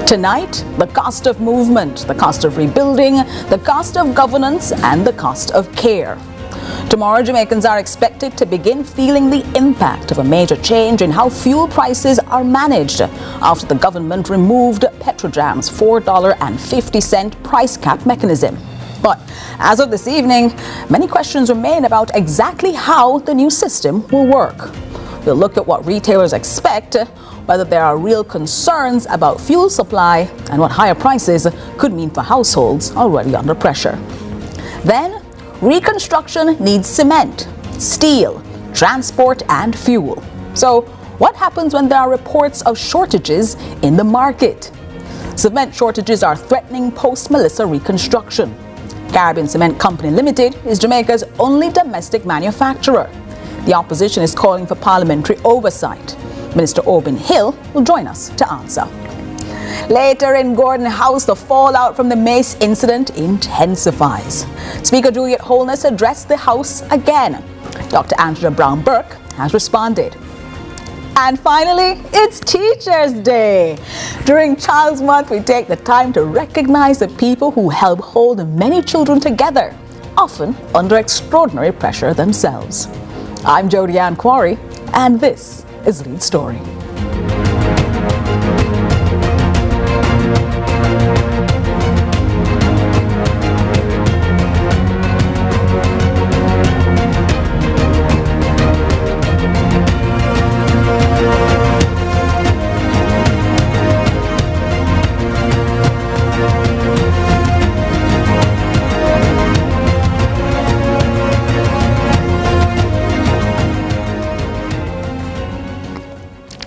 Tonight, the cost of movement, the cost of rebuilding, the cost of governance, and the cost of care. Tomorrow, Jamaicans are expected to begin feeling the impact of a major change in how fuel prices are managed after the government removed Petrojam's $4.50 price cap mechanism. But as of this evening, many questions remain about exactly how the new system will work. We'll look at what retailers expect, whether there are real concerns about fuel supply, and what higher prices could mean for households already under pressure. Then, reconstruction needs cement, steel, transport, and fuel. So, what happens when there are reports of shortages in the market? Cement shortages are threatening post-Melissa reconstruction. Caribbean Cement Company Limited is Jamaica's only domestic manufacturer. The opposition is calling for parliamentary oversight. Minister Obin Hill will join us to answer. Later in Gordon House, the fallout from the Mace incident intensifies. Speaker Juliet Holness addressed the House again. Dr. Angela Brown-Burke has responded. And finally, it's Teachers' Day. During Child's Month, we take the time to recognize the people who help hold many children together, often under extraordinary pressure themselves. I'm Jody Ann Quarry, and this is Lead Story.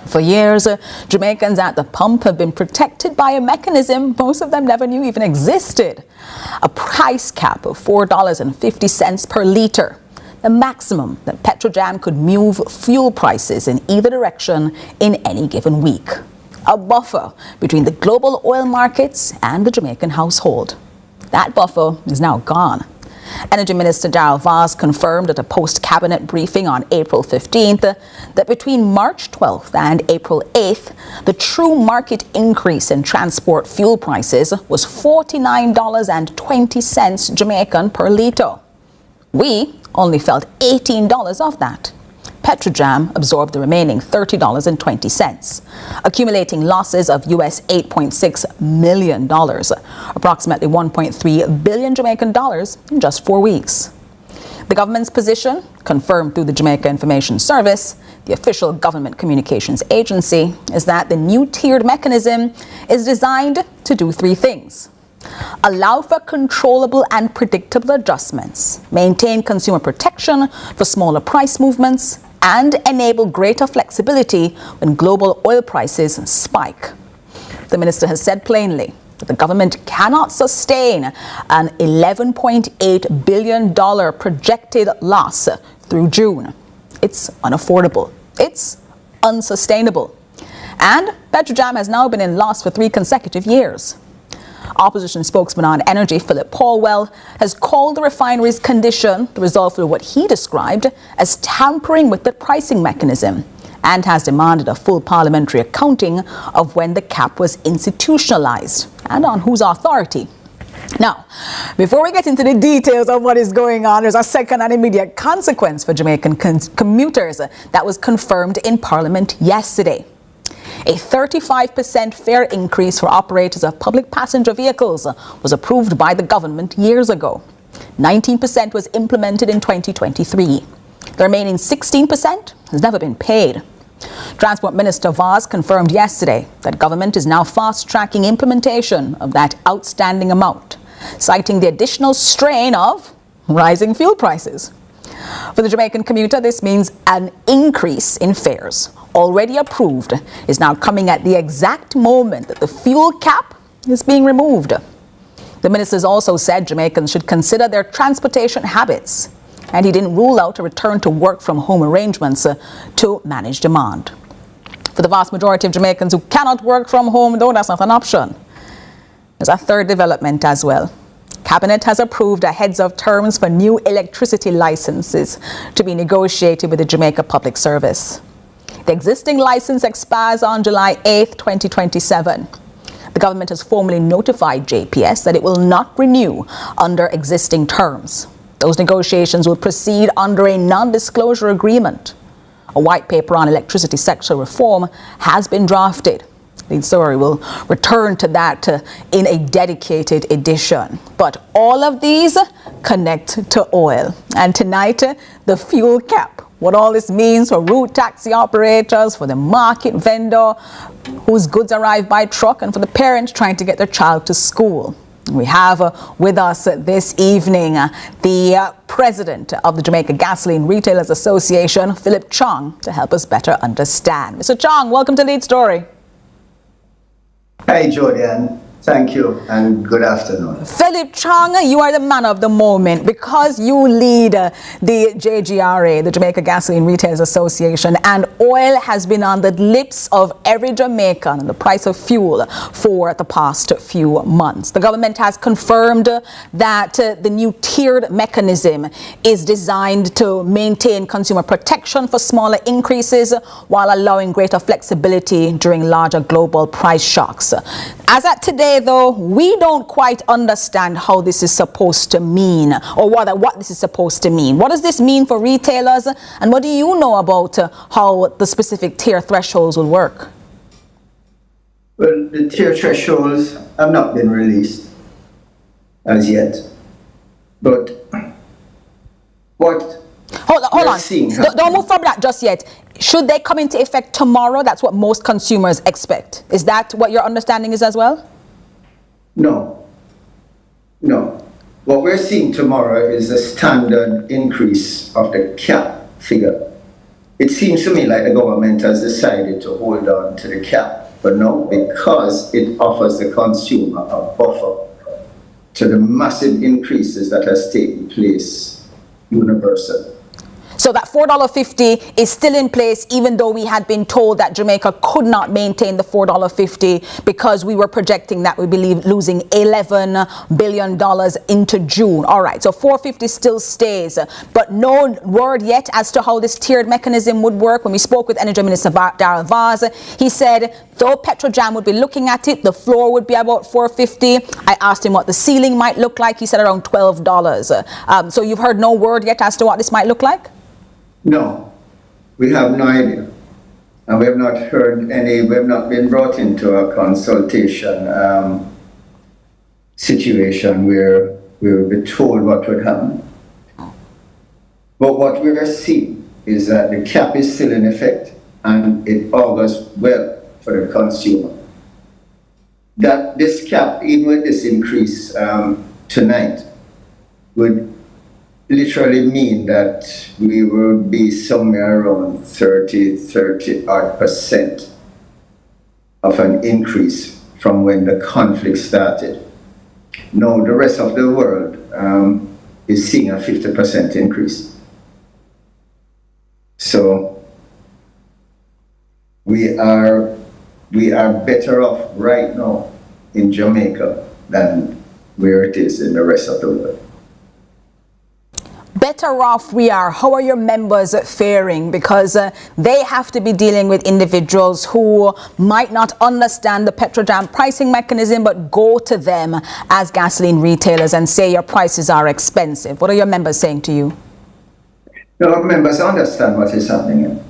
For years, Jamaicans at the pump have been protected by a mechanism most of them never knew even existed. A price cap of $4.50 per litre, the maximum that Petrojam could move fuel prices in either direction in any given week. A buffer between the global oil markets and the Jamaican household. That buffer is now gone. Energy Minister Darrell Vaz confirmed at a post-cabinet briefing on April 15th that between March 12th and April 8th, the true market increase in transport fuel prices was $49.20 Jamaican per litre. We only felt $18 of that. Petrojam absorbed the remaining $30.20, accumulating losses of US $8.6 million, approximately 1.3 billion Jamaican dollars in just 4 weeks. The government's position, confirmed through the Jamaica Information Service, the official government communications agency, is that the new tiered mechanism is designed to do three things: allow for controllable and predictable adjustments, maintain consumer protection for smaller price movements, and enable greater flexibility when global oil prices spike. The minister has said plainly that the government cannot sustain an $11.8 billion projected loss through June. It's unaffordable. It's unsustainable. And Petrojam has now been in loss for 3 consecutive years. Opposition spokesman on energy, Philip Paulwell, has called the refinery's condition the result of what he described as tampering with the pricing mechanism, and has demanded a full parliamentary accounting of when the cap was institutionalized and on whose authority. Now, before we get into the details of what is going on, there's a second and immediate consequence for Jamaican commuters that was confirmed in Parliament yesterday. A 35% fare increase for operators of public passenger vehicles was approved by the government years ago. 19% was implemented in 2023. The remaining 16% has never been paid. Transport Minister Vaz confirmed yesterday that government is now fast-tracking implementation of that outstanding amount, citing the additional strain of rising fuel prices. For the Jamaican commuter, this means an increase in fares, already approved, is now coming at the exact moment that the fuel cap is being removed. The ministers also said Jamaicans should consider their transportation habits, and he didn't rule out a return to work-from-home arrangements to manage demand. For the vast majority of Jamaicans who cannot work from home, though, that's not an option. There's a third development as well. Cabinet has approved a heads of terms for new electricity licenses to be negotiated with the Jamaica Public Service. The existing license expires on July 8, 2027. The government has formally notified JPS that it will not renew under existing terms. Those negotiations will proceed under a non-disclosure agreement. A white paper on electricity sector reform has been drafted. Lead story will return to that in a dedicated edition. But all of these connect to oil. And tonight, the fuel cap. What all this means for route taxi operators, for the market vendor whose goods arrive by truck, and for the parents trying to get their child to school. We have with us this evening the president of the Jamaica Gasoline Retailers Association, Philip Chong, to help us better understand. Mr. Chong, welcome to Lead Story. Hi, Jordan. Thank you and good afternoon. Philip Chong, you are the man of the moment because you lead the JGRA, the Jamaica Gasoline Retailers Association, and oil has been on the lips of every Jamaican and the price of fuel for the past few months. The government has confirmed that the new tiered mechanism is designed to maintain consumer protection for smaller increases while allowing greater flexibility during larger global price shocks. As at today, though, we don't quite understand how this is supposed to mean, or what this is supposed to mean. What does this mean for retailers, and what do you know about how the specific tier thresholds will work? Well, the tier thresholds have not been released as yet, but what? Hold on. Don't move from that just yet. Should they come into effect tomorrow? That's what most consumers expect. Is that what your understanding is as well? No. What we're seeing tomorrow is a standard increase of the cap figure. It seems to me like the government has decided to hold on to the cap, but no, because it offers the consumer a buffer to the massive increases that has taken place universally. So that $4.50 is still in place, even though we had been told that Jamaica could not maintain the $4.50 because we were projecting that we believe losing $11 billion into June. All right, so $4.50 still stays, but no word yet as to how this tiered mechanism would work. When we spoke with Energy Minister Darrell Vaz, he said, though Petrojam would be looking at it, the floor would be about $4.50. I asked him what the ceiling might look like. He said around $12. So you've heard no word yet as to what this might look like? No, we have no idea. And we have not heard we have not been brought into a consultation situation where we will be told what would happen. But what we are seeing is that the cap is still in effect and it augurs well for the consumer. That this cap, even with this increase tonight, would literally mean that we will be somewhere around 30% of an increase from when the conflict started. Now, the rest of the world is seeing a 50% increase. So we are better off right now in Jamaica than where it is in the rest of the world. Better off we are. How are your members faring? Because they have to be dealing with individuals who might not understand the Petrojam pricing mechanism, but go to them as gasoline retailers and say your prices are expensive. What are your members saying to you? Our members understand what is happening.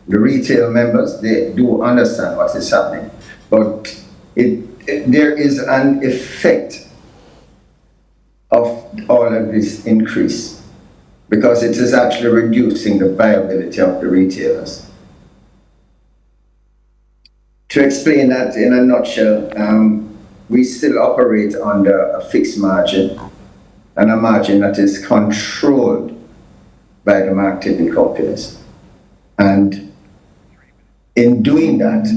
The retail members, they do understand what is happening. But there is an effect of all of this increase, because it is actually reducing the viability of the retailers. To explain that in a nutshell, we still operate under a fixed margin, and a margin that is controlled by the marketing companies. And in doing that,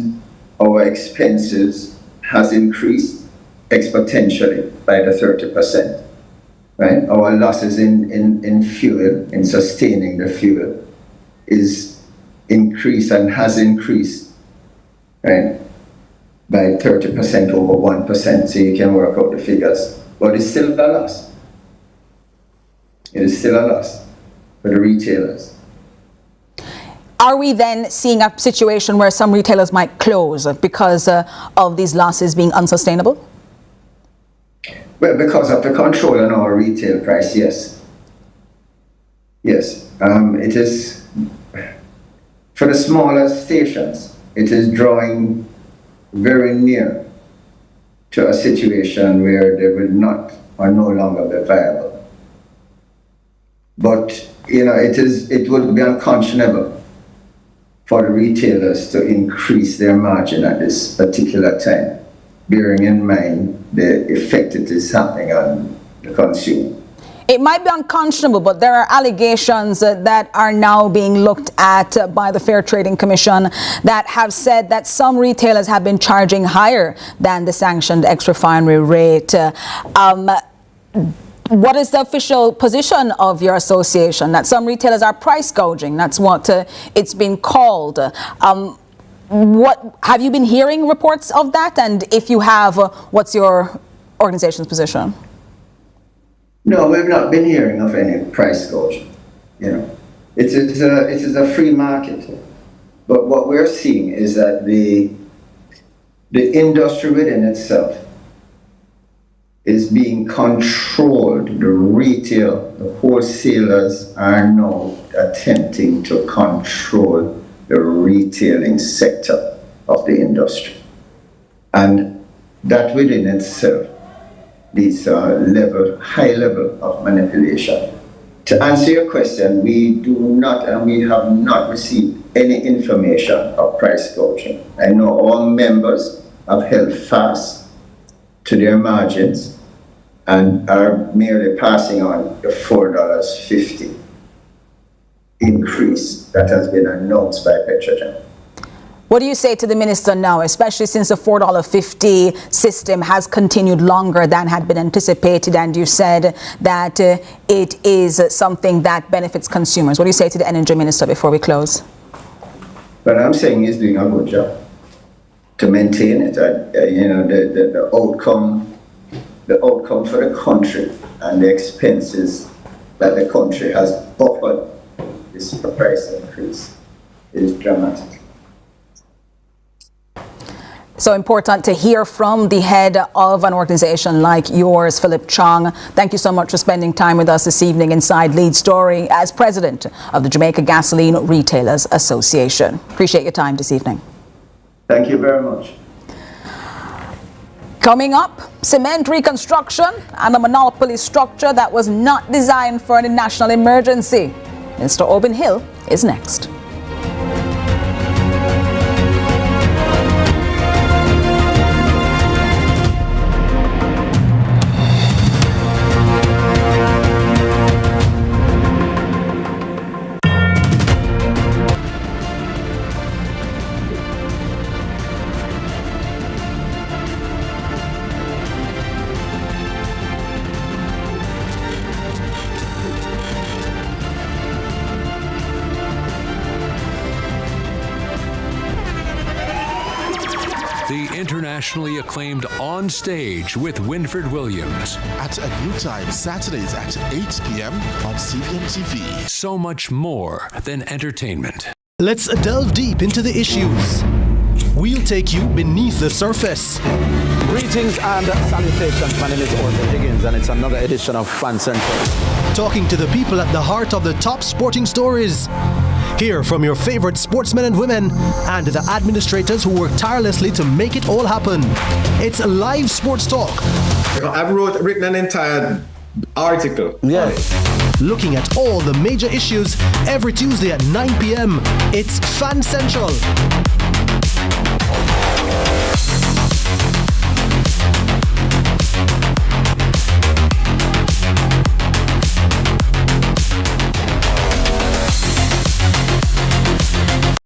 our expenses has increased exponentially by the 30%. Right? Our losses in fuel, in sustaining the fuel, is increased and has increased, right, by 30% over 1%. So you can work out the figures. But it's still a loss. It is still a loss for the retailers. Are we then seeing a situation where some retailers might close because of these losses being unsustainable? Well, because of the control on our retail price, yes. Yes. It is, for the smaller stations, it is drawing very near to a situation where they will not or no longer be viable. But, it would be unconscionable for the retailers to increase their margin at this particular time, bearing in mind the effect it is having on the consumer. It might be unconscionable, but there are allegations that are now being looked at by the Fair Trading Commission that have said that some retailers have been charging higher than the sanctioned ex-refinery rate. What is the official position of your association? That some retailers are price gouging. That's what it's been called. What have you been hearing reports of that? And if you have, what's your organization's position? No, we've not been hearing of any price gouging. It is a free market. But what we're seeing is that the industry within itself is being controlled. The retail, the wholesalers are now attempting to control the retailing sector of the industry. And that within itself leads to a high level of manipulation. To answer your question, we do not and we have not received any information of price gouging. I know all members have held fast to their margins and are merely passing on the $4.50 increase that has been announced by Petrogen. What do you say to the minister now, especially since the $4.50 system has continued longer than had been anticipated, and you said that it is something that benefits consumers? What do you say to the energy minister before we close? But I'm saying he's doing a good job to maintain it. The outcome for the country and the expenses that the country has offered this price increase is dramatic. So important to hear from the head of an organization like yours, Philip Chong. Thank you so much for spending time with us this evening inside Lead Story as president of the Jamaica Gasoline Retailers Association. Appreciate your time this evening. Thank you very much. Coming up, cement reconstruction and a monopoly structure that was not designed for a national emergency. Mr. Oben Hill is next. The internationally acclaimed On Stage with Winfred Williams. At a new time, Saturdays at 8 p.m. on CVM TV. So much more than entertainment. Let's delve deep into the issues. We'll take you beneath the surface. Greetings and salutations. My name is Orville Higgins, and it's another edition of Fan Central. Talking to the people at the heart of the top sporting stories. Hear from your favorite sportsmen and women and the administrators who work tirelessly to make it all happen. It's live sports talk. I've written an entire article. Yes. Looking at all the major issues every Tuesday at 9 p.m. It's Fan Central.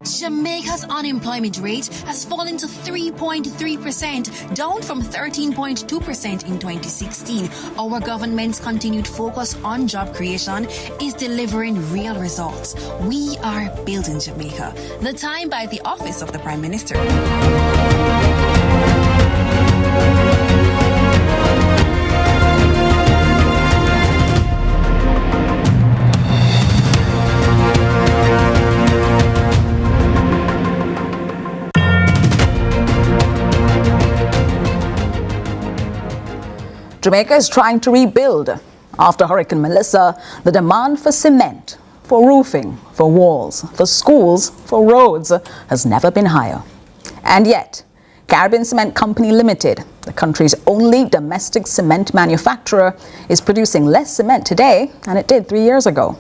Jamaica's unemployment rate has fallen to 3.3%, down from 13.2% in 2016. Our government's continued focus on job creation is delivering real results. We are building Jamaica. The Time by the Office of the Prime Minister. Jamaica is trying to rebuild. After Hurricane Melissa, the demand for cement, for roofing, for walls, for schools, for roads has never been higher. And yet, Caribbean Cement Company Limited, the country's only domestic cement manufacturer, is producing less cement today than it did 3 years ago.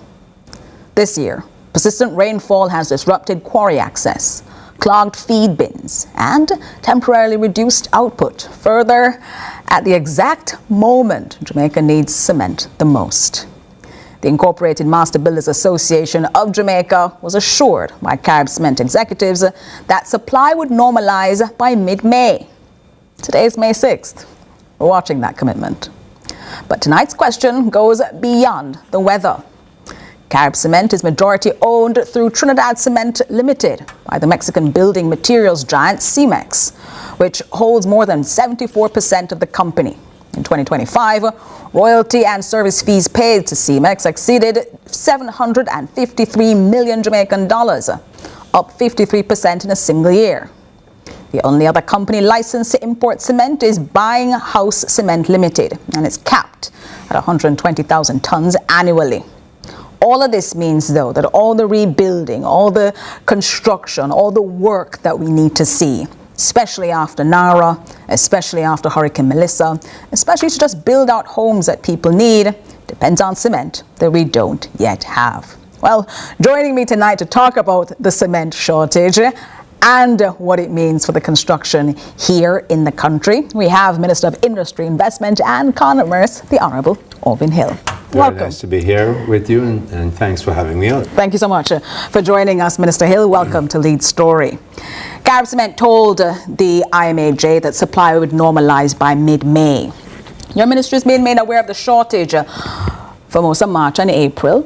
This year, persistent rainfall has disrupted quarry access, clogged feed bins, and temporarily reduced output. Further, at the exact moment Jamaica needs cement the most. The Incorporated Master Builders Association of Jamaica was assured by Carib Cement executives that supply would normalize by mid-May. Today is May 6th. We're watching that commitment. But tonight's question goes beyond the weather. Carib Cement is majority owned through Trinidad Cement Limited by the Mexican building materials giant Cemex, which holds more than 74% of the company. In 2025, royalty and service fees paid to Cemex exceeded 753 million Jamaican dollars, up 53% in a single year. The only other company licensed to import cement is Buying House Cement Limited, and it's capped at 120,000 tons annually. All of this means, though, that all the rebuilding, all the construction, all the work that we need to see, especially after Nara, especially after Hurricane Melissa, especially to just build out homes that people need, depends on cement that we don't yet have. Well, joining me tonight to talk about the cement shortage and what it means for the construction here in the country, we have Minister of Industry, Investment and Commerce, the Honourable Orvin Hill. Welcome. Very nice to be here with you, and thanks for having me on. Thank you so much for joining us, Minister Hill. Welcome to Lead Story. Carib Cement told the IMAJ that supply would normalize by mid-May. Your ministry has been made aware of the shortage for most of March and April.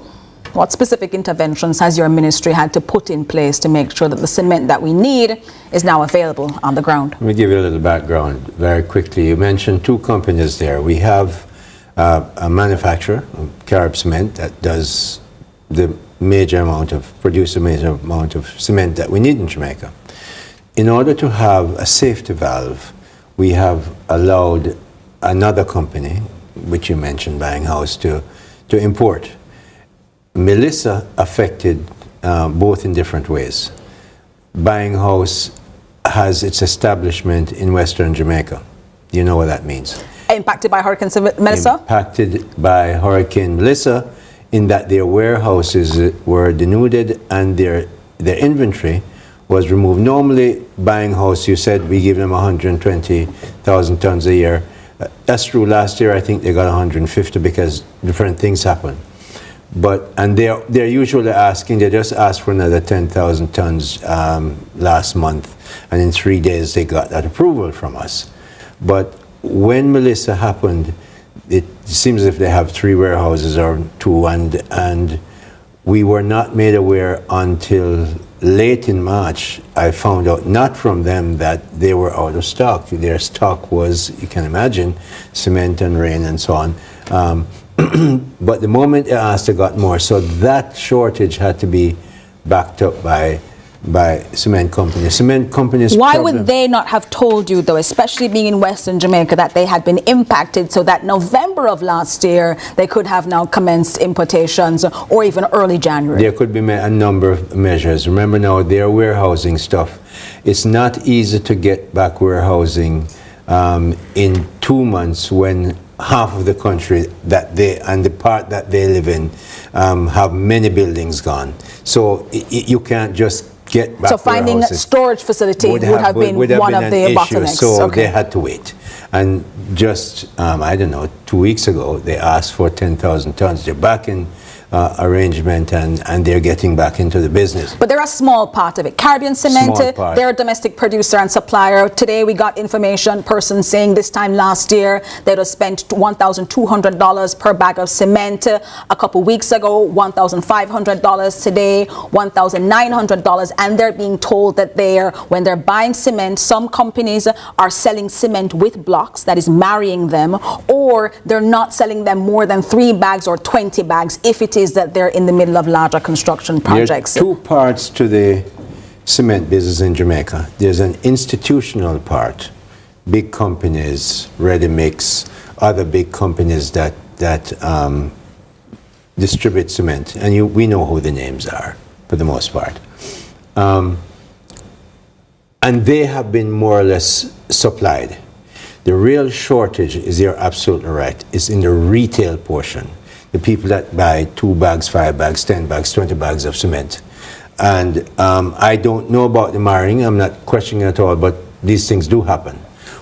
What specific interventions has your ministry had to put in place to make sure that the cement that we need is now available on the ground? Let me give you a little background very quickly. You mentioned two companies there. We have a manufacturer, Carib Cement, that does produce a major amount of cement that we need in Jamaica. In order to have a safety valve, we have allowed another company, which you mentioned, Buying House, to import. Melissa affected both in different ways. Buying House has its establishment in Western Jamaica. You know what that means. Impacted by Hurricane Melissa? Impacted by Hurricane Melissa, in that their warehouses were denuded and their inventory was removed. Normally, Buying House, you said we give them 120,000 tons a year. That's true. Last year, I think they got 150 because different things happen. And they're usually asking, they just asked for another 10,000 tons last month, and in 3 days they got that approval from us. But when Melissa happened, it seems as if they have 3 warehouses or 2, and we were not made aware until late in March. I found out, not from them, that they were out of stock. Their stock was, you can imagine, cement and rain and so on. But the moment they asked, they got more. So that shortage had to be backed up by cement companies. Cement companies. Why would they not have told you, though, especially being in Western Jamaica, that they had been impacted, so that November of last year they could have now commenced importations, or even early January? There could be a number of measures. Remember now, their warehousing stuff. It's not easy to get back warehousing in 2 months when half of the country and the part that they live in have many buildings gone. So you can't just get back. So finding storage facility would have been one of the bottlenecks. So they had to wait. And just, I don't know, 2 weeks ago, they asked for 10,000 tons. They're back in arrangement, and they're getting back into the business. But they're a small part of it. Caribbean Cement, they're a domestic producer and supplier. Today we got information, person saying this time last year they'd have spent $1,200 per bag of cement. A couple weeks ago, $1,500. Today, $1,900. And they're being told that when they're buying cement, some companies are selling cement with blocks, that is marrying them, or they're not selling them more than 3 bags or 20 bags if it is that they're in the middle of larger construction projects. There are 2 parts to the cement business in Jamaica. There's an institutional part, big companies, ready mix, other big companies that distribute cement, and we know who the names are for the most part. And they have been more or less supplied. The real shortage, is you're absolutely right, is in the retail portion. The people that buy 2 bags, 5 bags, 10 bags, 20 bags of cement. And I don't know about the marrying, I'm not questioning it at all, but these things do happen.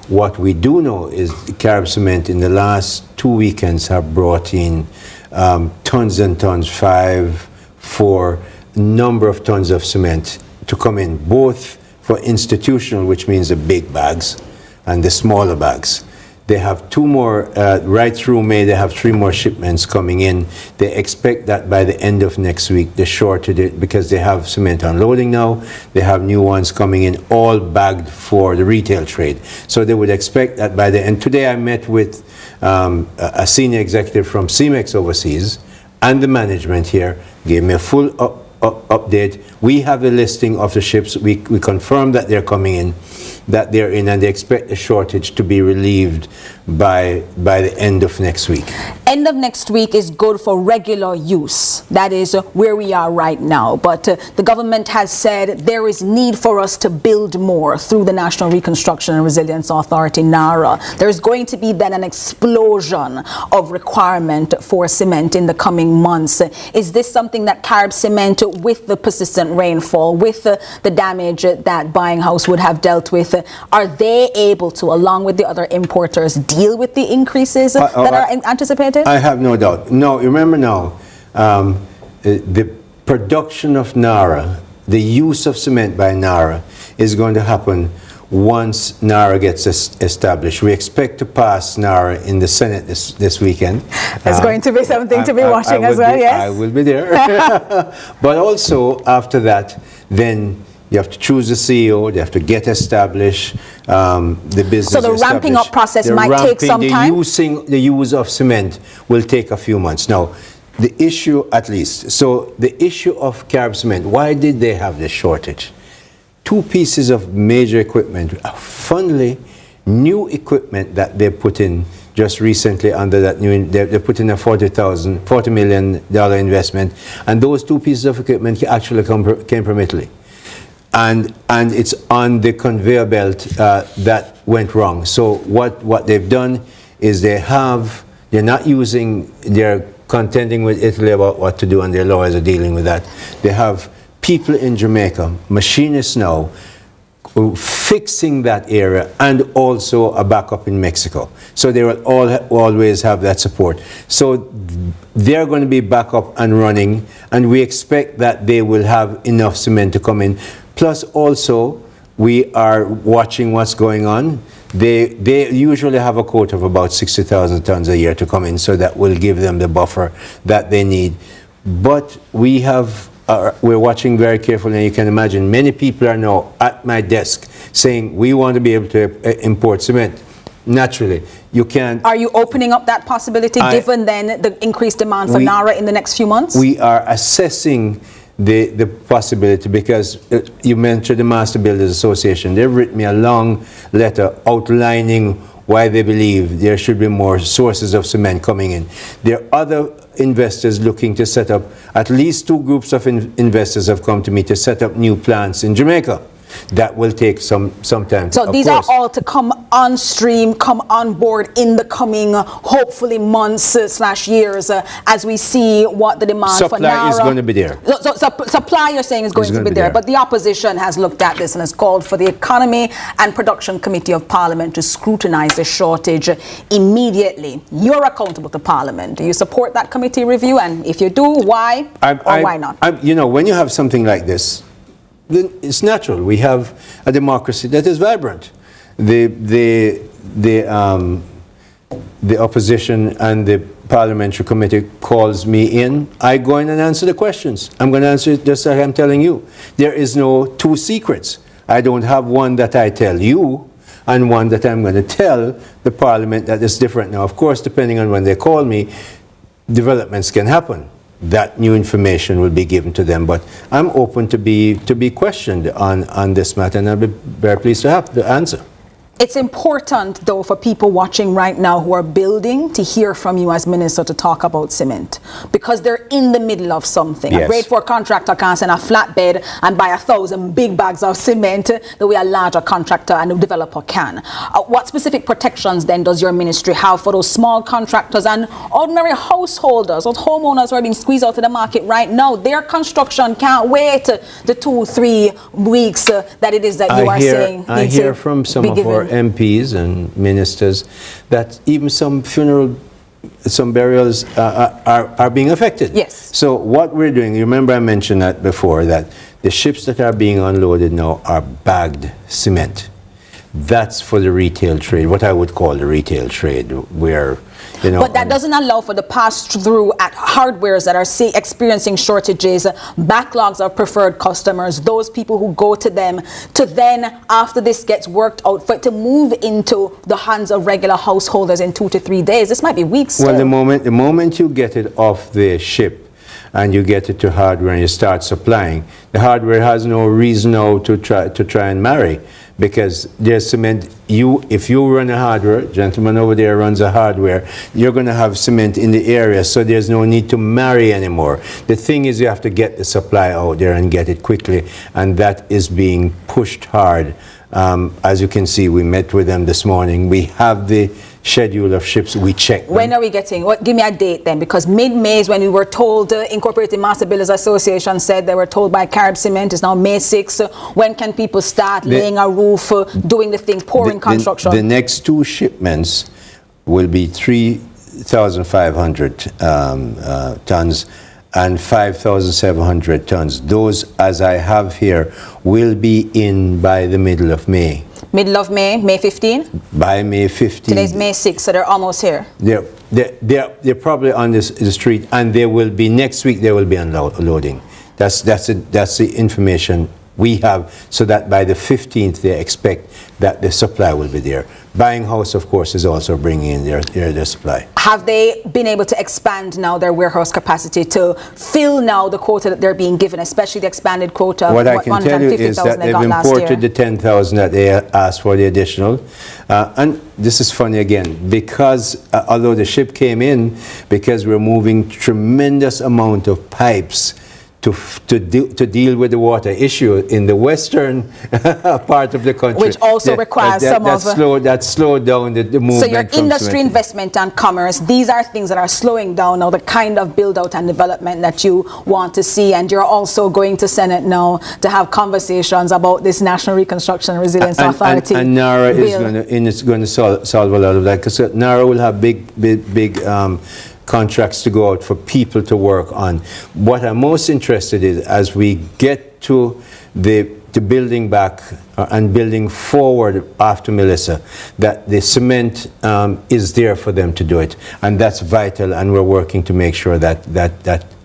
What we do know is Carib Cement in the last 2 weekends have brought in tons and tons, 5, 4, number of tons of cement to come in, both for institutional, which means the big bags, and the smaller bags. They have 2 more, right through May, they have 3 more shipments coming in. They expect that by the end of next week, the shortage, because they have cement unloading now, they have new ones coming in, all bagged for the retail trade. So they would expect that by the end. Today I met with a senior executive from CEMEX overseas, and the management here gave me a full update. We have a listing of the ships. We confirm that they're coming in, that they're in, and they expect the shortage to be relieved by the end of next week. End of next week is good for regular use. That is where we are right now. But the government has said there is need for us to build more through the National Reconstruction and Resilience Authority, NARA. There's going to be then an explosion of requirement for cement in the coming months. Is this something that Carib Cement, with the persistent rainfall, with the damage that Buying House would have dealt with, are they able to, along with the other importers, deal with the increases that are anticipated? I have no doubt. No, remember now, the production of NARA, the use of cement by NARA is going to happen once NARA gets established. We expect to pass NARA in the Senate this weekend. There's going to be something to be watching as well, yes? I will be there. But also, after that, then you have to choose the CEO, they have to get established, the business. So the ramping up process might take some time? The use of cement will take a few months. Now, the issue at least, so the issue of Carib Cement, why did they have this shortage? 2 pieces of major equipment, funnily new equipment that they put in just recently under that new, they put in a $40 million investment, and those 2 pieces of equipment actually came from Italy. And it's on the conveyor belt that went wrong. So what they've done is they're contending with Italy about what to do, and their lawyers are dealing with that. They have people in Jamaica, machinists now, fixing that area, and also a backup in Mexico. So they will always have that support. So they're going to be back up and running, and we expect that they will have enough cement to come in. Plus also, we are watching what's going on. They usually have a quota of about 60,000 tons a year to come in, so that will give them the buffer that they need. But we're watching very carefully, and you can imagine many people are now at my desk saying, we want to be able to import cement. Naturally, you can't. Are you opening up that possibility, given then the increased demand for NARA in the next few months? We are assessing the possibility, because you mentioned the Master Builders Association. They've written me a long letter outlining why they believe there should be more sources of cement coming in. There are other investors looking to set up, at least 2 groups of investors have come to me to set up new plants in Jamaica. That will take some time. So these are all to come on stream, come on board in the coming, hopefully, months / years, as we see what the demand for NARA. Supply is going to be there. So supply, you're saying, is going to be there. But the opposition has looked at this and has called for the Economy and Production Committee of Parliament to scrutinize the shortage immediately. You're accountable to Parliament. Do you support that committee review? And if you do, why or why not? When you have something like this, then it's natural. We have a democracy that is vibrant. The opposition and the parliamentary committee calls me in. I go in and answer the questions. I'm going to answer it just like I'm telling you. There is no 2 secrets. I don't have one that I tell you and one that I'm going to tell the parliament that is different. Now, of course, depending on when they call me, developments can happen. That new information will be given to them, but I'm open to be questioned on this matter, and I'll be very pleased to have the answer. It's important, though, for people watching right now who are building to hear from you as minister to talk about cement, because they're in the middle of something. Yes. A grade 4 contractor can't send a flatbed and buy 1,000 big bags of cement the way a larger contractor and a developer can. What specific protections then does your ministry have for those small contractors and ordinary householders, those homeowners who are being squeezed out of the market right now? Their construction can't wait the 2-3 weeks that it is that you are saying. I hear from some of our MPs and ministers that even some burials are being affected. Yes. So what we're doing, you remember I mentioned that before, that the ships that are being unloaded now are bagged cement. That's for the retail trade, what I would call the retail trade, where, you know. But that doesn't allow for the pass-through at hardwares that are experiencing shortages, backlogs of preferred customers, those people who go to them, to then, after this gets worked out, for it to move into the hands of regular householders in 2 to 3 days. This might be weeks. Well, still. the moment you get it off the ship and you get it to hardware and you start supplying, the hardware has no reason now to try and marry, because there's cement. If you run a hardware, gentleman over there runs a hardware, you're going to have cement in the area, so there's no need to marry anymore. The thing is, you have to get the supply out there and get it quickly, and that is being pushed hard. As you can see, we met with them this morning. We have the schedule of ships. We checked them. When are we getting? Give me a date then, because mid-May is when we were told. Incorporated Master Builders Association said they were told by Carib Cement. It's now May 6th. When can people start laying a roof, doing the thing, pouring construction? The next 2 shipments will be 3,500 tons and 5,700 tons. Those, as I have here, will be in by the middle of May. Middle of May, May 15? By May 15. Today's May 6, so they're almost here. They're probably on the street, and they will be, next week they will be unloading. That's the information we have, so that by the 15th they expect that the supply will be there. Buying House, of course, is also bringing in their supply. Have they been able to expand now their warehouse capacity to fill now the quota that they're being given, especially the expanded quota? What I can tell you is that they've imported the 10,000 that they asked for, the additional. And this is funny again, because although the ship came in, because we're moving tremendous amount of pipes to deal with the water issue in the western part of the country, which also requires that slowed down the movement. So your industry, investment and commerce, these are things that are slowing down now the kind of build out and development that you want to see, and you're also going to Senate now to have conversations about this National Reconstruction and Resilience Authority. And NARA is going to solve a lot of that, because NARA will have big contracts to go out for people to work on. What I'm most interested in, as we get to the building back and building forward after Melissa, that the cement is there for them to do it, and that's vital, and we're working to make sure that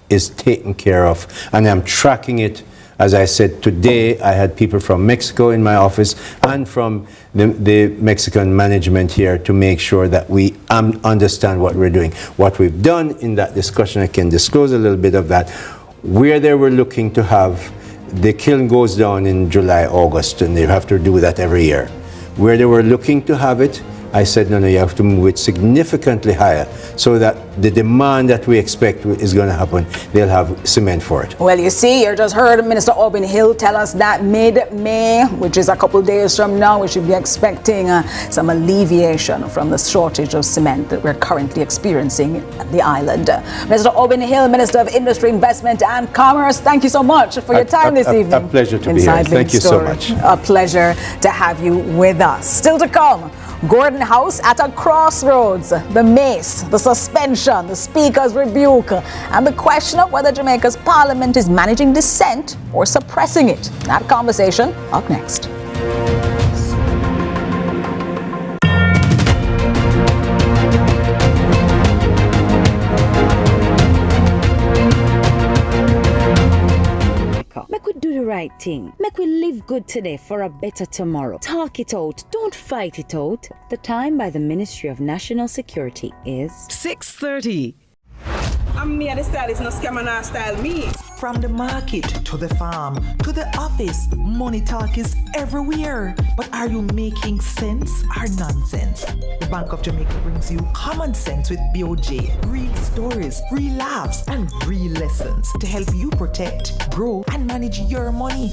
is taken care of, and I'm tracking it. As I said, today I had people from Mexico in my office and from the Mexican management here to make sure that we understand what we're doing. What we've done in that discussion, I can disclose a little bit of that, where they were looking to have, the kiln goes down in July, August, and they have to do that every year. Where they were looking to have it, I said, no, you have to move it significantly higher, so that the demand that we expect is going to happen, they'll have cement for it. Well, you see, you just heard Minister Auburn Hill tell us that mid-May, which is a couple days from now, we should be expecting some alleviation from the shortage of cement that we're currently experiencing at the island. Minister Auburn Hill, Minister of Industry, Investment and Commerce, thank you so much for your time this evening. A pleasure to be here. Thank you so much. A pleasure to have you with us. Still to come, Gordon House at a crossroads, the mace, the suspension, the Speaker's rebuke, and the question of whether Jamaica's Parliament is managing dissent or suppressing it. That conversation up next. Make we do the right thing. Make we live good today for a better tomorrow. Talk it out. Don't fight it out. The time by the Ministry of National Security is 6:30. I'm me the stylist, no scammer, no style me. From the market to the farm to the office, money talk is everywhere. But are you making sense or nonsense? The Bank of Jamaica brings you Common Sense with BOJ. Real stories, real laughs, and real lessons to help you protect, grow, and manage your money.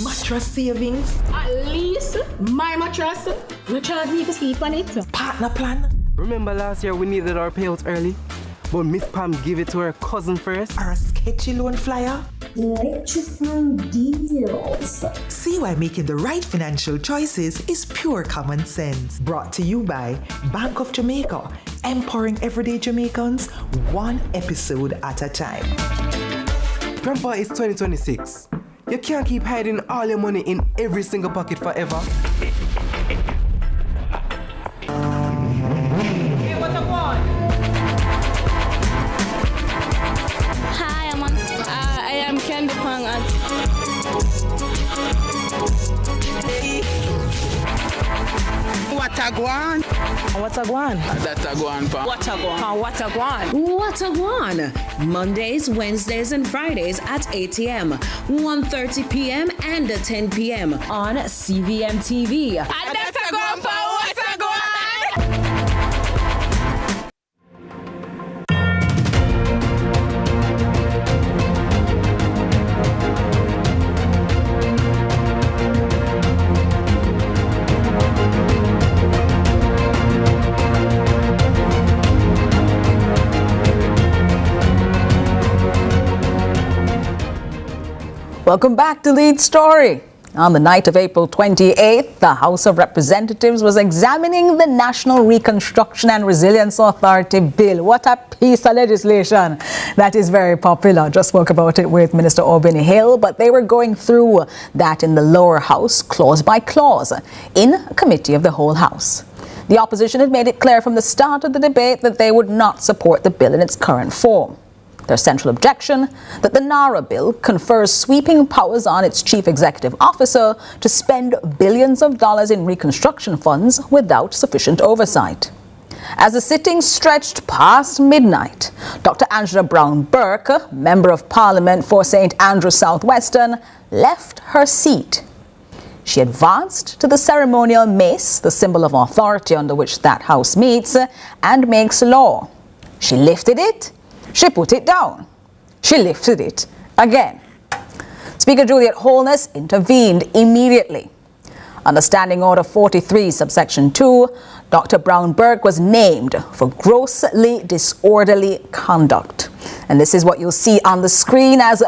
Mattress savings. At least my mattress, no charge me to sleep on it. Partner plan. Remember last year we needed our payouts early, but Miss Pam gave it to her cousin first. Or a sketchy loan flyer. Electrifying deals. See why making the right financial choices is pure common sense. Brought to you by Bank of Jamaica, empowering everyday Jamaicans one episode at a time. Grandpa, it's 2026. You can't keep hiding all your money in every single pocket forever. Hey, what I want? Hi, I am Candy Pang. What I want? What a guan? That I want, pa. What I want? What I want? What a one! Mondays, Wednesdays, and Fridays at 8 a.m., 1:30 p.m., and 10 p.m. on CVM TV. And that's a guan, pa. What a guan? Welcome back to Lead Story. On the night of April 28th, the House of Representatives was examining the National Reconstruction and Resilience Authority bill. What a piece of legislation. That is very popular. Just spoke about it with Minister Albany Hill, but they were going through that in the lower house, clause by clause, in a committee of the whole House. The opposition had made it clear from the start of the debate that they would not support the bill in its current form. Their central objection, that the NARA bill confers sweeping powers on its chief executive officer to spend billions of dollars in reconstruction funds without sufficient oversight. As the sitting stretched past midnight, Dr. Angela Brown-Burke, Member of Parliament for St. Andrew Southwestern, left her seat. She advanced to the ceremonial mace, the symbol of authority under which that house meets and makes law. She lifted it. She put it down. She lifted it again. Speaker Juliet Holness intervened immediately. Under Standing Order 43, subsection 2, Dr. Brown-Burke was named for grossly disorderly conduct. And this is what you'll see on the screen as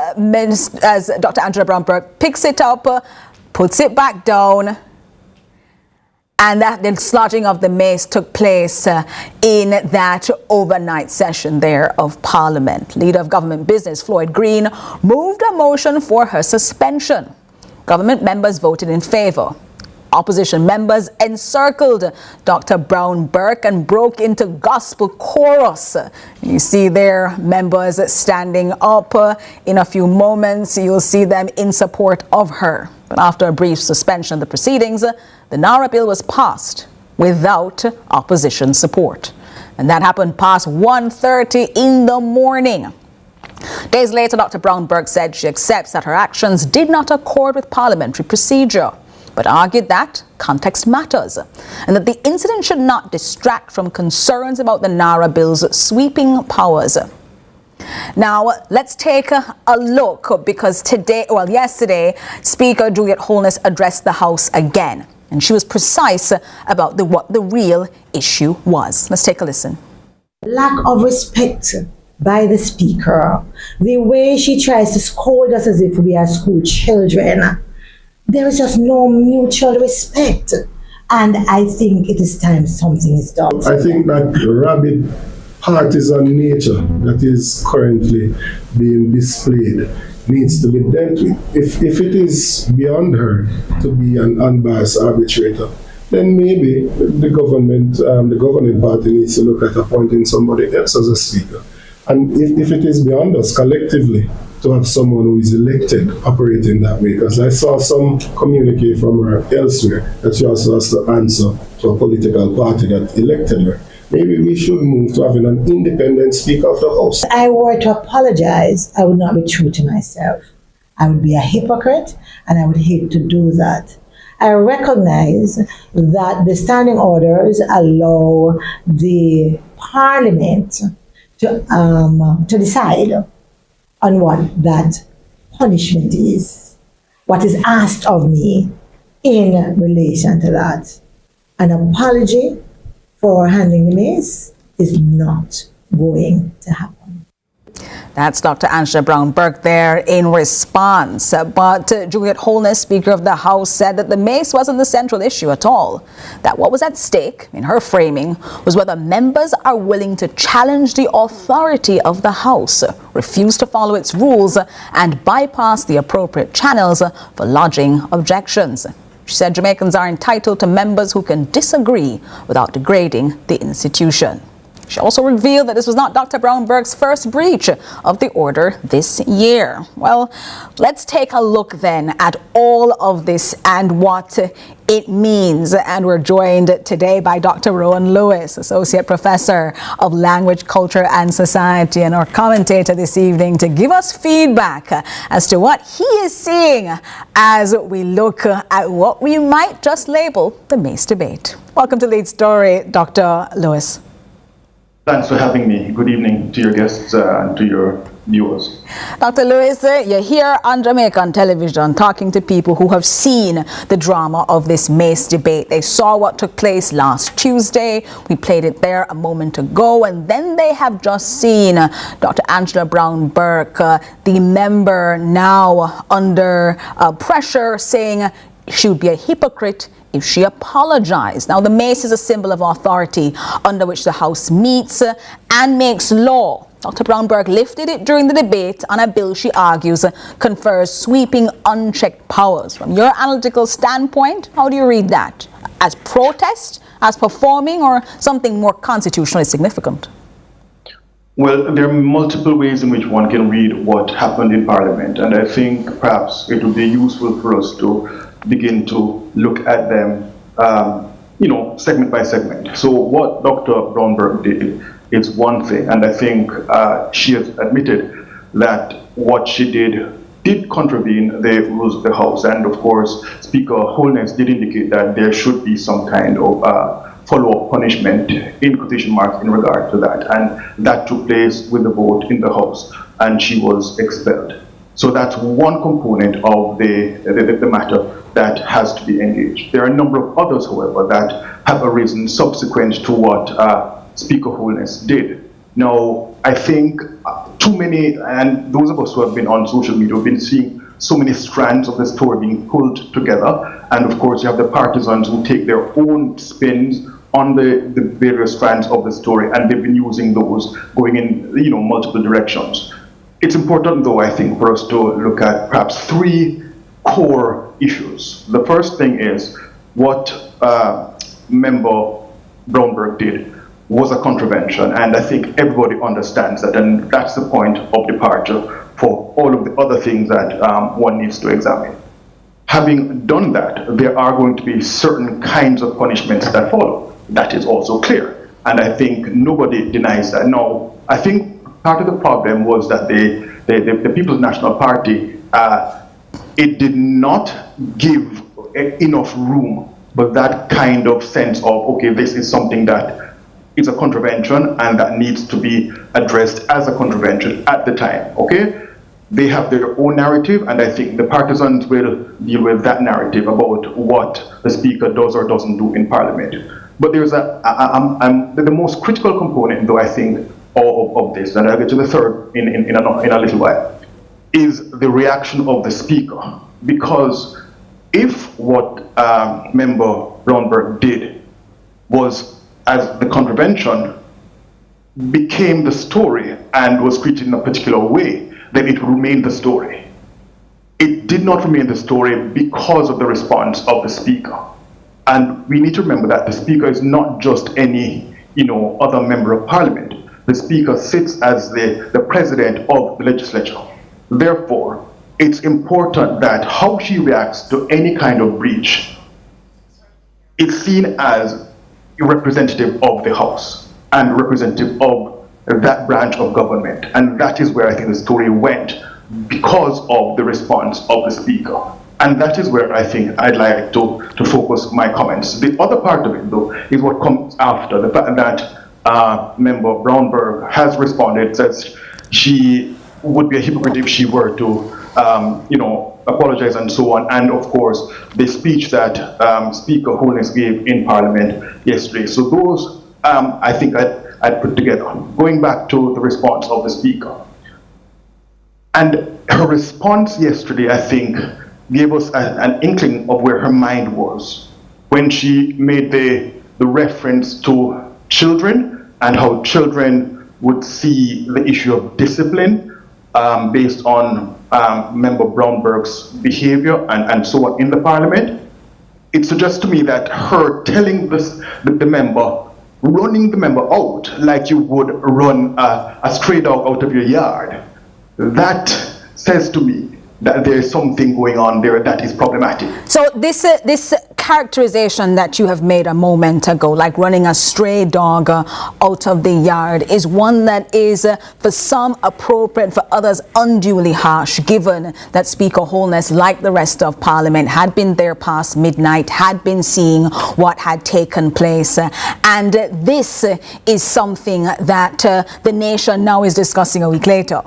Dr. Angela Brown-Burke picks it up, puts it back down, and that the dislodging of the mace took place in that overnight session there of Parliament. Leader of Government Business, Floyd Green, moved a motion for her suspension. Government members voted in favour. Opposition members encircled Dr. Brown-Burke and broke into gospel chorus. You see their members standing up. In a few moments, you'll see them in support of her. But after a brief suspension of the proceedings, the NARA bill was passed without opposition support. And that happened past 1:30 in the morning. Days later, Dr. Brown-Burke said she accepts that her actions did not accord with parliamentary procedure, but argued that context matters and that the incident should not distract from concerns about the NARA bill's sweeping powers. Now, let's take a look, because yesterday, Speaker Juliet Holness addressed the House again, and she was precise about what the real issue was. Let's take a listen. Lack of respect by the Speaker, the way she tries to scold us as if we are school children. There is just no mutual respect, and I think it is time something is done. I think that rabid partisan nature that is currently being displayed needs to be dealt with. If it is beyond her to be an unbiased arbitrator, then maybe the government, the governing party needs to look at appointing somebody else as a speaker. And if it is beyond us collectively to have someone who is elected operating that way, because I saw some communique from her elsewhere that she also has to answer to a political party that elected her. maybe we should move to having an independent Speaker of the House. If I were to apologize, I would not be true to myself. I would be a hypocrite, and I would hate to do that. I recognize that the standing orders allow the Parliament to decide on what that punishment is, what is asked of me in relation to that. An apology for handling the mace is not going to happen. That's Dr. Angela Brown-Burke there in response. But Juliet Holness, Speaker of the House, said that the mace wasn't the central issue at all. That what was at stake, in her framing, was whether members are willing to challenge the authority of the House, refuse to follow its rules, and bypass the appropriate channels for lodging objections. She said Jamaicans are entitled to members who can disagree without degrading the institution. She also revealed that this was not Dr. Brown-Burke's first breach of the order this year. Well, let's take a look then at all of this and what it means. And we're joined today by Dr. Rowan Lewis, Associate Professor of Language, Culture and Society, and our commentator this evening to give us feedback as to what he is seeing as we look at what we might just label the Mace debate. Welcome to Lead Story, Dr. Lewis. Thanks for having me. Good evening to your guests and to your viewers. Dr. Lewis, you're here on Jamaican television talking to people who have seen the drama of this Mace debate. They saw what took place last Tuesday. We played it there a moment ago. And then they have just seen Dr. Angela Brown-Burke, the member now under pressure, saying she would be a hypocrite if she apologized. Now, the mace is a symbol of authority under which the House meets and makes law. Dr. Brown-Burke lifted it during the debate on a bill she argues confers sweeping, unchecked powers. From your analytical standpoint, how do you read that? As protest, as performing, or something more constitutionally significant? Well, there are multiple ways in which one can read what happened in Parliament, and I think perhaps it would be useful for us to begin to look at them, segment by segment. So what Dr. Brown-Burke did is one thing, and I think she has admitted that what she did contravene the rules of the House, and of course, Speaker Holness did indicate that there should be some kind of follow-up punishment in quotation marks in regard to that, and that took place with the vote in the House, and she was expelled. So that's one component of the matter that has to be engaged. There are a number of others, however, that have arisen subsequent to what Speaker Holness did. Now, I think too many, and those of us who have been on social media have been seeing so many strands of the story being pulled together, and of course you have the partisans who take their own spins on the various strands of the story, and they've been using those going in multiple directions. It's important, though, I think, for us to look at perhaps three core issues. The first thing is what Member Brown-Burke did was a contravention, and I think everybody understands that, and that's the point of departure for all of the other things that one needs to examine. Having done that, there are going to be certain kinds of punishments that follow. That is also clear, and I think nobody denies that. Now, I think part of the problem was that the People's National Party, it did not give enough room, but that kind of sense of, okay, this is something that is a contravention and that needs to be addressed as a contravention at the time, okay? They have their own narrative, and I think the partisans will deal with that narrative about what the Speaker does or doesn't do in Parliament. But there's the most critical component, though, I think, of this, and I'll get to the third in a little while, is the reaction of the Speaker. Because if what Member Brown-Burke did was, as the contravention became the story and was treated in a particular way, then it remained the story. It did not remain the story because of the response of the Speaker. And we need to remember that the Speaker is not just any other member of Parliament. The Speaker sits as the President of the legislature. Therefore, it's important that how she reacts to any kind of breach is seen as a representative of the House. and representative of that branch of government. And that is where I think the story went because of the response of the Speaker. And that is where I think I'd like to focus my comments. The other part of it, though, is what comes after the fact that Member Brownberg has responded, says she would be a hypocrite if she were to, apologize and so on. And of course, the speech that Speaker Holness gave in Parliament yesterday. So those, I think I'd put together. Going back to the response of the Speaker. And her response yesterday, I think, gave us an inkling of where her mind was when she made the reference to children and how children would see the issue of discipline based on Member Brownberg's behavior and so on in the Parliament. It suggests to me that her telling the member, running the member out like you would run a stray dog out of your yard, that says to me that there is something going on there that is problematic. So this characterization that you have made a moment ago, like running a stray dog out of the yard, is one that is for some appropriate, for others unduly harsh, given that Speaker Holness, like the rest of Parliament, had been there past midnight, had been seeing what had taken place. And this is something that the nation now is discussing a week later.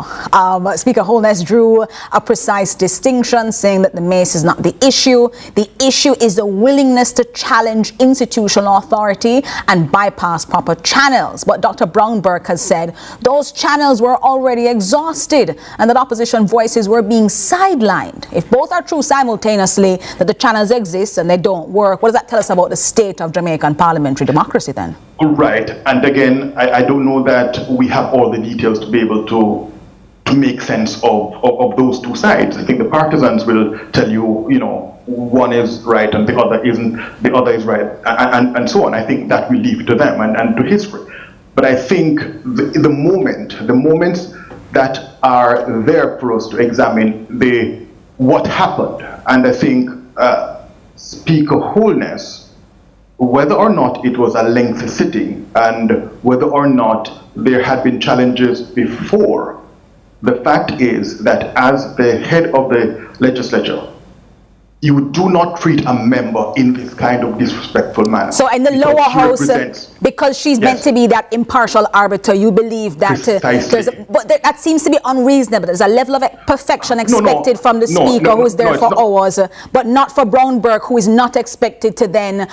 Speaker Holness drew a precise distinction, saying that the mace is not the issue. The issue is the willingness to challenge institutional authority and bypass proper channels. But Dr. Brownberg has said those channels were already exhausted and that opposition voices were being sidelined. If both are true simultaneously, that the channels exist and they don't work, what does that tell us about the state of Jamaican parliamentary democracy then? Right. And again, I don't know that we have all the details to be able to make sense of those two sides. I think the partisans will tell you, one is right and the other isn't, the other is right, and so on. I think that we leave to them and to history. But I think the moments that are there for us to examine what happened, and I think Speaker Holness, whether or not it was a lengthy sitting and whether or not there had been challenges before, the fact is that as the head of the legislature, you do not treat a member in this kind of disrespectful manner. So in the lower house, because she's meant to be that impartial arbiter, you believe that that seems to be unreasonable. There's a level of perfection expected from the Speaker who's there for hours, but not for Brownberg, who is not expected to then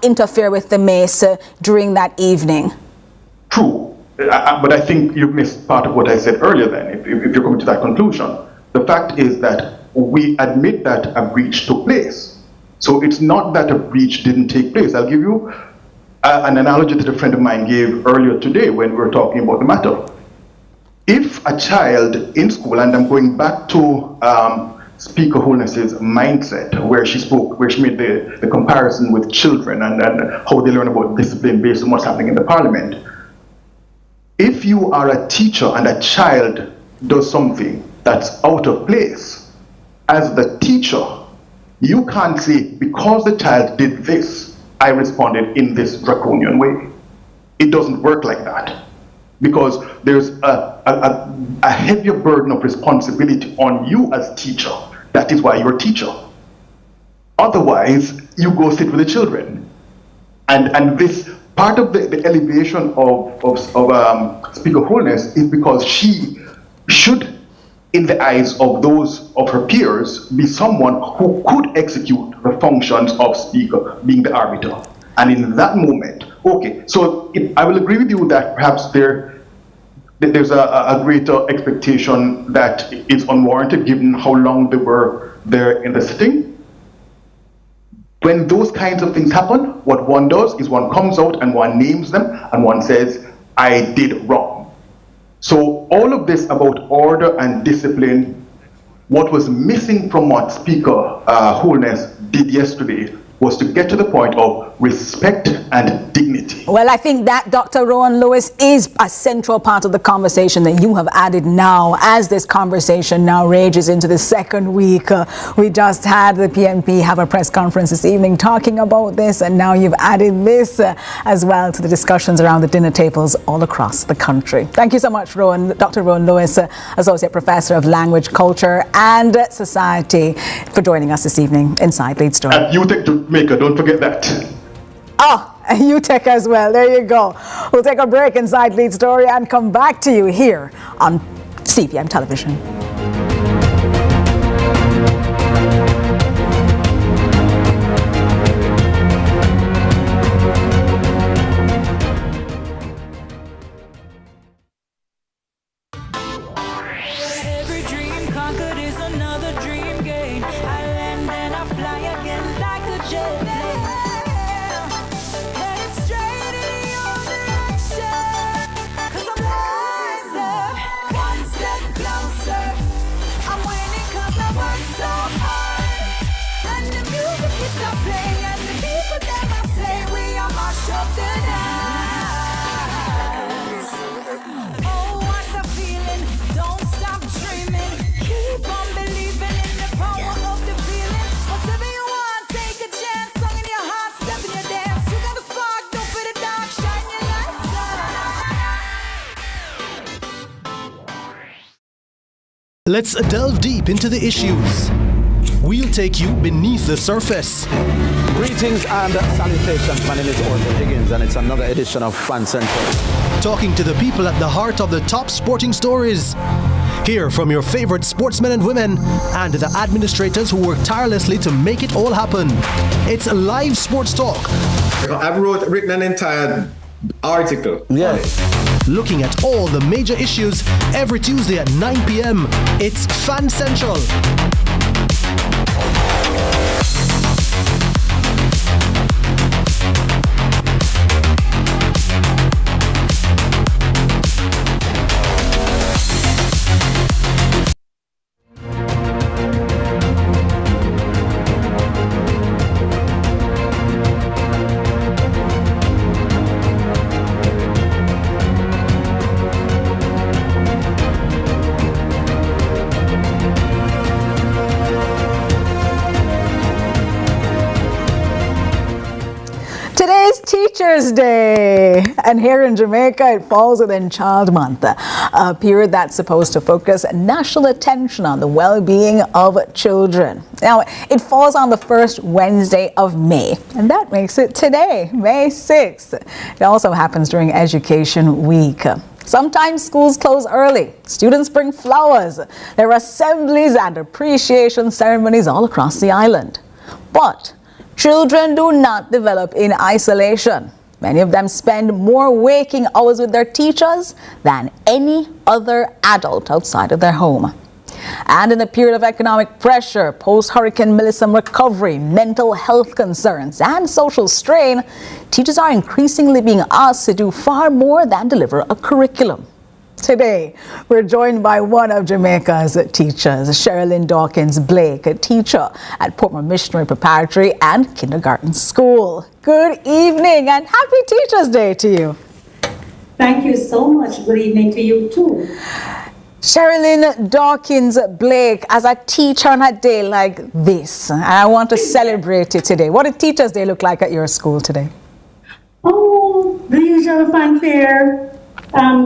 interfere with the mace during that evening. True. But I think you missed part of what I said earlier then, if you're coming to that conclusion. The fact is that we admit that a breach took place. So it's not that a breach didn't take place. I'll give you an analogy that a friend of mine gave earlier today when we were talking about the matter. If a child in school, and I'm going back to Speaker Holness's mindset, where she made the comparison with children and how they learn about discipline based on what's happening in the Parliament. If you are a teacher and a child does something that's out of place, as the teacher, you can't say, because the child did this, I responded in this draconian way. It doesn't work like that, because there's a heavier burden of responsibility on you as teacher. That is why you're a teacher. Otherwise, you go sit with the children. And this part of the elevation of Speaker Holness is because she should, in the eyes of those of her peers, be someone who could execute the functions of Speaker, being the arbiter. And in that moment, okay, so I will agree with you that perhaps there's a greater expectation that is unwarranted given how long they were there in the sitting. When those kinds of things happen, what one does is one comes out and one names them and one says, I did wrong. So all of this about order and discipline, what was missing from what Speaker Holness did yesterday was to get to the point of respect and dignity. Well, I think that, Dr. Rowan Lewis, is a central part of the conversation that you have added now as this conversation now rages into the second week. We just had the PNP have a press conference this evening talking about this, and now you've added this as well to the discussions around the dinner tables all across the country. Thank you so much, Dr. Rowan Lewis, Associate Professor of Language, Culture and Society, for joining us this evening inside Lead Story. And UTech Jamaica, don't forget that. Oh, UTech as well. There you go. We'll take a break inside Lead Story and come back to you here on CVM Television. Let's delve deep into the issues. We'll take you beneath the surface. Greetings and salutations. My name is Orville Higgins, and it's another edition of Fan Central. Talking to the people at the heart of the top sporting stories. Hear from your favorite sportsmen and women and the administrators who work tirelessly to make it all happen. It's live sports talk. I've written an entire article. Yes. Looking at all the major issues every Tuesday at 9 p.m. It's Fan Central. Today's Teachers' Day, and here in Jamaica it falls within Child Month, a period that's supposed to focus national attention on the well-being of children. Now, it falls on the first Wednesday of May, and that makes it today, May 6th. It also happens during Education Week. Sometimes schools close early. Students bring flowers. There are assemblies and appreciation ceremonies all across the island. But children do not develop in isolation. Many of them spend more waking hours with their teachers than any other adult outside of their home. And in a period of economic pressure, post-Hurricane Melissa recovery, mental health concerns, and social strain, teachers are increasingly being asked to do far more than deliver a curriculum. Today, we're joined by one of Jamaica's teachers, Sherilyn Dawkins Blake, a teacher at Portmore Missionary Preparatory and Kindergarten School. Good evening and happy Teachers' Day to you. Thank you so much. Good evening to you too. Sherilyn Dawkins Blake, as a teacher on a day like this, I want to celebrate it today. What did Teachers' Day look like at your school today? Oh, the usual fanfare.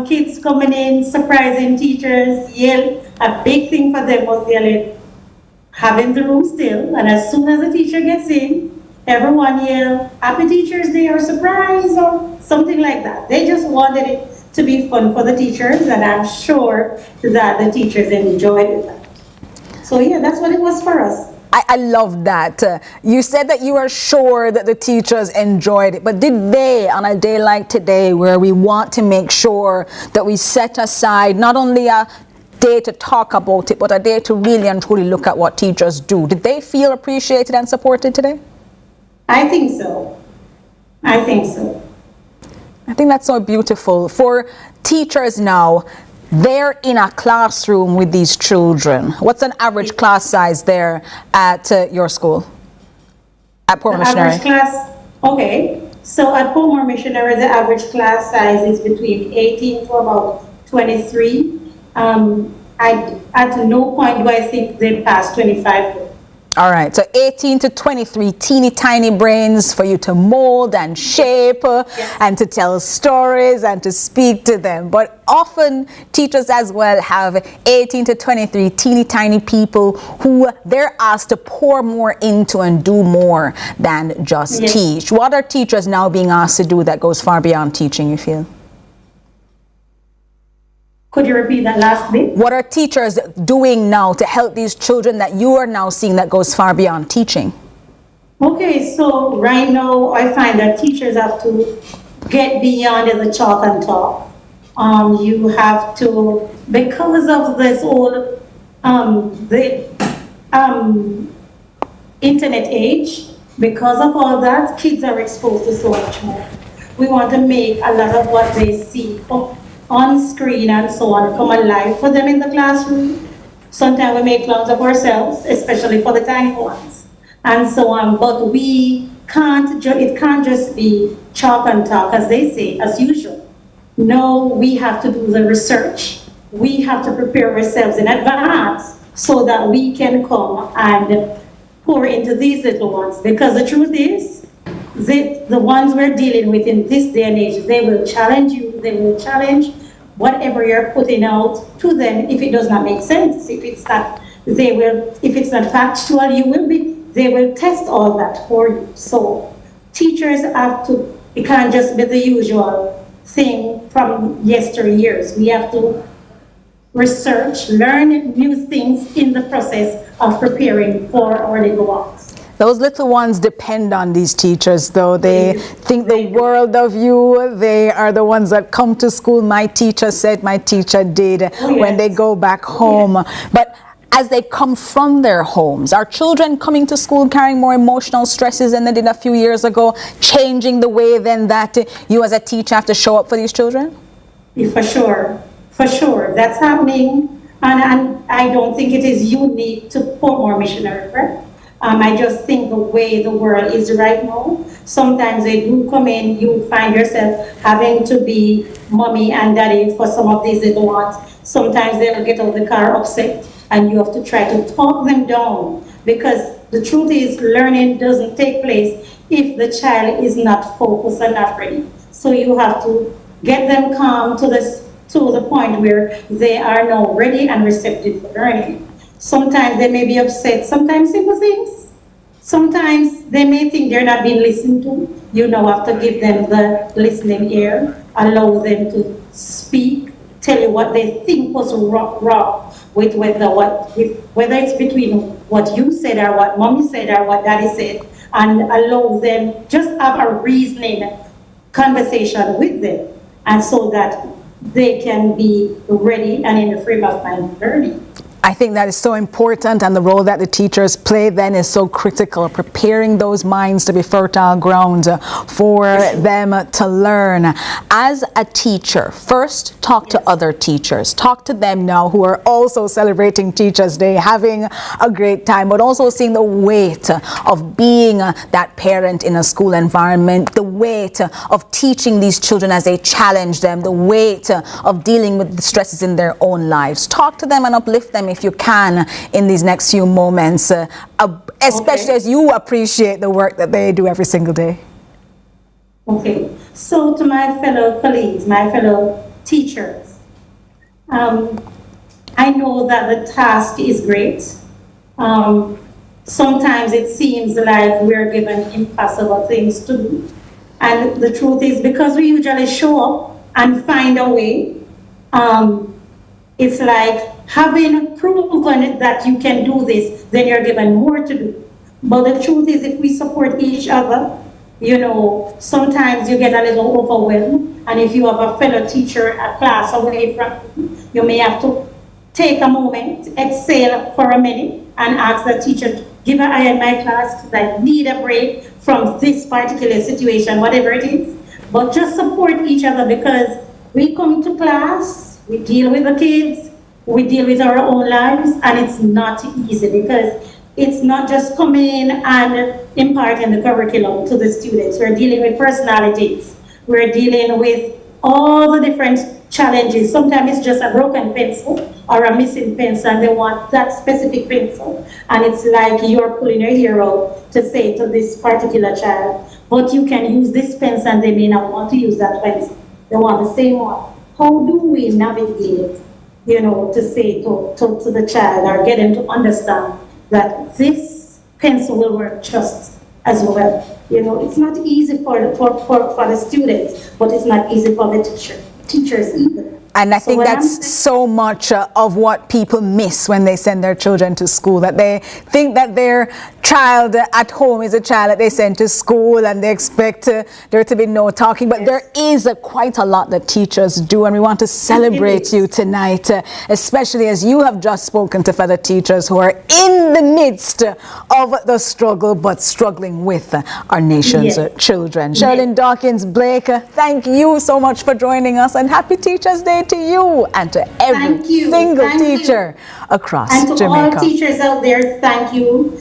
Kids coming in, surprising teachers, yell. A big thing for them was yelling, having the room still, and as soon as the teacher gets in, everyone yell, Happy Teachers' Day or surprise or something like that. They just wanted it to be fun for the teachers, and I'm sure that the teachers enjoyed it. So yeah, that's what it was for us. I love that. You said that you are sure that the teachers enjoyed it, but did they, on a day like today, where we want to make sure that we set aside not only a day to talk about it, but a day to really and truly look at what teachers do, did they feel appreciated and supported today? I think so. I think so. I think that's so beautiful. For teachers now, they're in a classroom with these children. What's an average class size there at your school? At Portmore Missionary. Average class, okay. So at Portmore Missionary, the average class size is between 18 to about 23. At no point do I think they pass 25. All right, so 18 to 23, teeny tiny brains for you to mold and shape and to tell stories and to speak to them. But often teachers as well have 18 to 23 teeny tiny people who they're asked to pour more into and do more than just teach. What are teachers now being asked to do that goes far beyond teaching, you feel? Could you repeat that last bit? What are teachers doing now to help these children that you are now seeing that goes far beyond teaching? Okay, so right now I find that teachers have to get beyond the chalk and talk. You have to, because of this whole internet age, because of all that, kids are exposed to so much more. We want to make a lot of what they see on screen and so on come alive for them in the classroom. Sometimes we make clowns of ourselves, especially for the tiny ones, and so on. But we can't, it can't just be chalk and talk, as they say, as usual. No, we have to do the research. We have to prepare ourselves in advance so that we can come and pour into these little ones. Because the truth is, the ones we're dealing with in this day and age, they will challenge you, they will challenge whatever you're putting out to them if it does not make sense. If it's not, if it's not factual, they will test all that for you. So teachers have to, it can't just be the usual thing from yesteryears. We have to research, learn new things in the process of preparing for our little ones. Those little ones depend on these teachers, though. They think the world of you. They are the ones that come to school. My teacher said, my teacher did, when they go back home. But as they come from their homes, are children coming to school carrying more emotional stresses than they did a few years ago, changing the way then that you as a teacher have to show up for these children? For sure. For sure. That's happening. And I don't think it is unique to Portmore Missionary, right? I just think the way the world is right now, sometimes they do come in, you find yourself having to be mommy and daddy for some of these little ones. Sometimes they'll get out of the car upset and you have to try to talk them down, because the truth is learning doesn't take place if the child is not focused and not ready. So you have to get them calm to the point where they are now ready and receptive for learning. Sometimes they may be upset, sometimes simple things. Sometimes they may think they're not being listened to. You now have to give them the listening ear, allow them to speak, tell you what they think was wrong with whether it's between what you said or what mommy said or what daddy said, and allow them, just have a reasoning conversation with them, and so that they can be ready and in the frame of mind learning. I think that is so important, and the role that the teachers play then is so critical, preparing those minds to be fertile ground for them to learn. As a teacher, first talk to other teachers. Talk to them now who are also celebrating Teachers' Day, having a great time, but also seeing the weight of being that parent in a school environment, the weight of teaching these children as they challenge them, the weight of dealing with the stresses in their own lives. Talk to them and uplift them if you can in these next few moments, especially as you appreciate the work that they do every single day. Okay, so to my fellow colleagues, my fellow teachers, I know that the task is great. Sometimes it seems like we're given impossible things to do. And the truth is, because we usually show up and find a way, it's like having proven that you can do this, then you're given more to do. But the truth is, if we support each other, you know, sometimes you get a little overwhelmed. And if you have a fellow teacher, a class away from you, you may have to take a moment, exhale for a minute, and ask the teacher to give an eye in my class because I need a break from this particular situation, whatever it is. But just support each other, because we come to class, we deal with the kids, we deal with our own lives, and it's not easy, because it's not just coming in and imparting the curriculum to the students. We're dealing with personalities. We're dealing with all the different challenges. Sometimes it's just a broken pencil or a missing pencil, and they want that specific pencil. And it's like you're pulling your hair out to say to this particular child, but you can use this pencil, and they may not want to use that pencil. They want the same one. How do we navigate it, to say to the child or get them to understand that this pencil will work just as well? It's not easy for the students, but it's not easy for the teachers either. And I think that's so much of what people miss when they send their children to school, that they think that their child at home is a child that they send to school and they expect there to be no talking. But there is quite a lot that teachers do, and we want to celebrate you tonight, especially as you have just spoken to fellow teachers who are in the midst of the struggle, but struggling with our nation's children. Sherilyn Dawkins Blake, thank you so much for joining us, and happy Teachers Day to you and to every single teacher across Jamaica. And to all teachers out there, thank you.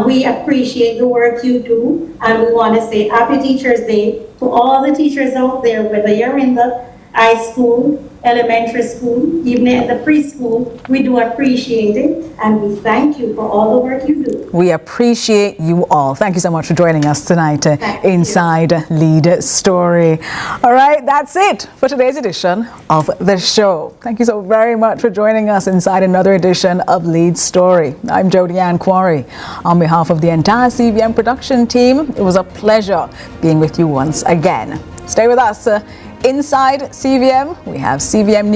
We appreciate the work you do, and we want to say Happy Teachers Day to all the teachers out there, whether you're in the high school, elementary school, even at the preschool. We do appreciate it, and we thank you for all the work you do. We appreciate you all. Thank you so much for joining us tonight inside Lead Story. All right, that's it for today's edition of the show. Thank you so very much for joining us inside another edition of Lead Story. I'm Jody Ann Quarry. On behalf of the entire CVM production team, it was a pleasure being with you once again. Stay with us. Inside CVM, we have CVM News.